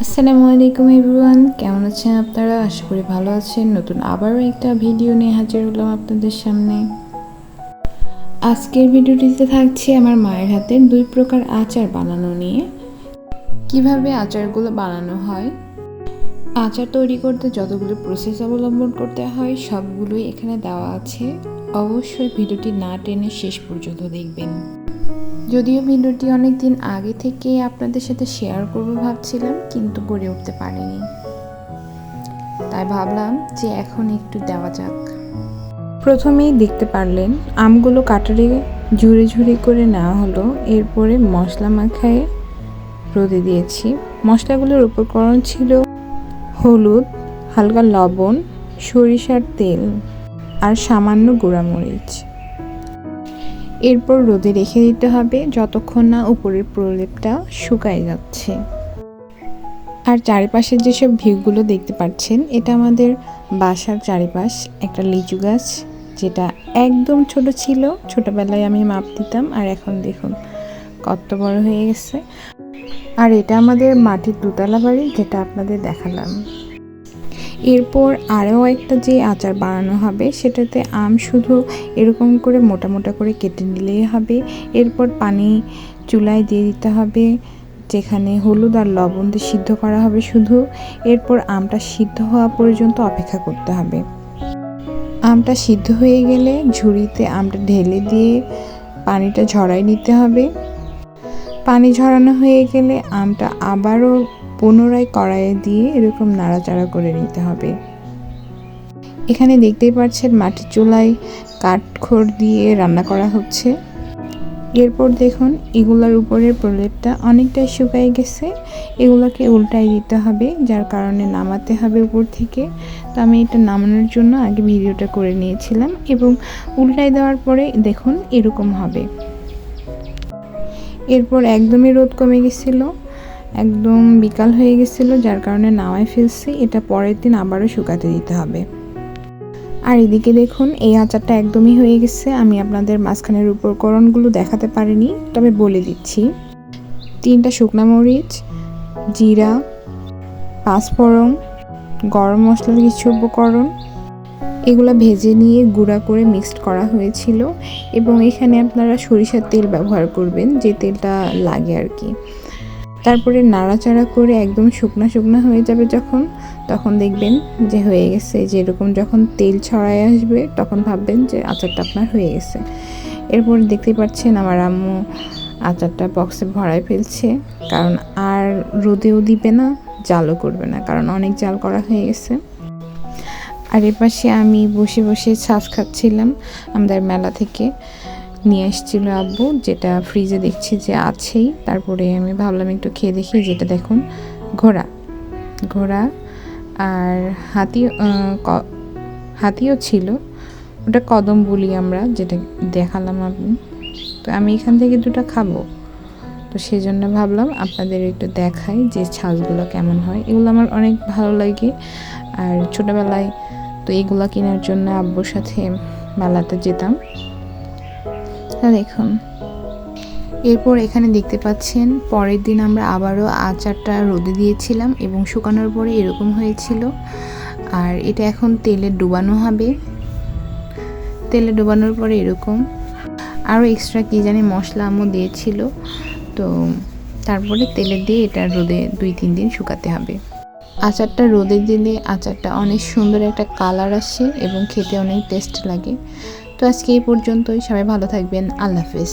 আসসালামু আলাইকুম এভরিওয়ান, কেমন আছেন আপনারা? আশা করি ভালো আছেন। নতুন আবারও একটা ভিডিও নিয়ে হাজির হলাম আপনাদের সামনে। আজকের ভিডিওটিতে থাকছে আমার মায়ের হাতের 2 প্রকার আচার বানানো নিয়ে। কিভাবে আচারগুলো বানানো হয়, আচার তৈরি করতে যতগুলো প্রসেস অবলম্বন করতে হয় সবগুলোই এখানে দেওয়া আছে। অবশ্যই ভিডিওটি না টেনে শেষ পর্যন্ত দেখবেন। যদিও ভিডিওটি অনেক দিন আগে থেকে আপনাদের সাথে শেয়ার করব ভাবছিলাম, কিন্তু করে উঠতে পারিনি, তাই ভাবলাম যে এখন একটু দেওয়া যাক। প্রথমেই দেখতে পারলেন আমগুলো কাটারে ঝুড়ি ঝুড়ি করে নেওয়া হলো। এরপরে মশলা মাখায় রোদে দিয়েছি। মশলাগুলোর উপকরণ ছিল হলুদ, হালকা লবণ, সরিষার তেল আর সামান্য গুঁড়ামরিচ। এরপর রোদে রেখে দিতে হবে যতক্ষণ না উপরের প্রলেপটা শুকায় যাচ্ছে। আর চারিপাশের যেসব ভিউগুলো দেখতে পাচ্ছেন, এটা আমাদের বাসার চারিপাশ একটা লিচু গাছ, যেটা একদম ছোট ছিল। ছোটবেলায় আমি মাপ দিতাম, আর এখন দেখুন কত বড় হয়ে গেছে। আর এটা আমাদের মাটির দোতলা বাড়ি, যেটা আপনাদের দেখালাম। এরপর আরও একটা যে আচার বানানো হবে, সেটাতে আম শুধু এরকম করে মোটা মোটা করে কেটে নিলেই হবে। এরপর পানি চুলায় দিয়ে দিতে হবে, যেখানে হলুদ আর লবণ দিয়ে সিদ্ধ করা হবে শুধু। এরপর আমটা সিদ্ধ হওয়া পর্যন্ত অপেক্ষা করতে হবে। আমটা সিদ্ধ হয়ে গেলে ঝুড়িতে আমটা ঢেলে দিয়ে পানিটা ঝরাই নিতে হবে। পানি ঝরানো হয়ে গেলে আমটা আবারও পুনরায় কড়াইয়ে দিয়ে এরকম নাড়াচাড়া করে নিতে হবে। এখানে দেখতেই পাচ্ছেন মাটির চুলায় কাঠখড় দিয়ে রান্না করা হচ্ছে। এরপর দেখুন এগুলোর উপরের প্রলেপটা অনেকটাই শুকায় গেছে। এগুলোকে উল্টাই দিতে হবে, যার কারণে নামাতে হবে উপর থেকে। তো আমি এটা নামানোর জন্য আগে ভিডিওটা করে নিয়েছিলাম, এবং উল্টাই দেওয়ার পরে দেখুন এরকম হবে। এরপর একদমই রোদ কমে গেছিলো, একদম বিকাল হয়ে গেছিলো, যার কারণে নামায় ফেলছি। এটা পরের দিন আবারও শুকাতে দিতে হবে। আর এদিকে দেখুন এই আচারটা একদমই হয়ে গেছে। আমি আপনাদের মাঝখানের উপকরণগুলো দেখাতে পারিনি, তবে বলে দিচ্ছি। 3টা শুকনো মরিচ, জিরা, পাঁচফোড়ন, গরম মশলার কিছু উপকরণ, এগুলো ভেজে নিয়ে গুঁড়া করে মিক্সড করা হয়েছিল। এবং এখানে আপনারা সরিষার তেল ব্যবহার করবেন, যে তেলটা লাগে আর কি। তারপরে নাড়াচাড়া করে একদম শুকনা শুকনা হয়ে যাবে যখন, তখন দেখবেন যে হয়ে গেছে। যেরকম যখন তেল ছড়ায় আসবে তখন ভাববেন যে আচারটা আপনার হয়ে গেছে। এরপর দেখতে পাচ্ছেন আমার আম্মু আচারটা বক্সে ভরায় ফেলছে, কারণ আর রোদেও দিবে না, জালও করবে না, কারণ অনেক জাল করা হয়ে গেছে। আর এপাশে আমি বসে বসে ছাঁচ খাচ্ছিলাম। আমাদের মেলা থেকে নিয়ে এসেছিলো আব্বু, যেটা ফ্রিজে দেখছি যে আছেই। তারপরে আমি ভাবলাম একটু খেয়ে দেখি। যেটা দেখুন ঘোড়া আর হাতিও ছিল, ওটা কদম বলি আমরা, যেটা দেখালাম আপনি। তো আমি এখান থেকে 2টা খাবো, তো সেই জন্য ভাবলাম আপনাদের একটু দেখাই যে ছাঁচগুলো কেমন হয়। এগুলো আমার অনেক ভালো লাগে। আর ছোটোবেলায় তো এগুলো কেনার জন্য আব্বুর সাথে মেলাতে যেতাম। দেখুন এরপর এখানে দেখতে পাচ্ছেন পরের দিন আমরা আবারও আচারটা রোদে দিয়েছিলাম, এবং শুকানোর পরে এরকম হয়েছিল। আর এটা এখন তেলে ডুবানো হবে। তেলে ডুবানোর পরে এরকম আরও এক্সট্রা কী জানি মশলা আম্মু দিয়েছিল। তো তারপরে তেলে দিয়ে এটা রোদে 2-3 দিন শুকাতে হবে। আচারটা রোদে দিলে আচারটা অনেক সুন্দর একটা কালার আসে এবং খেতে অনেক টেস্ট লাগে। তো আজকে এই পর্যন্তই। সবাই ভালো থাকবেন। আল্লাহ হাফেজ।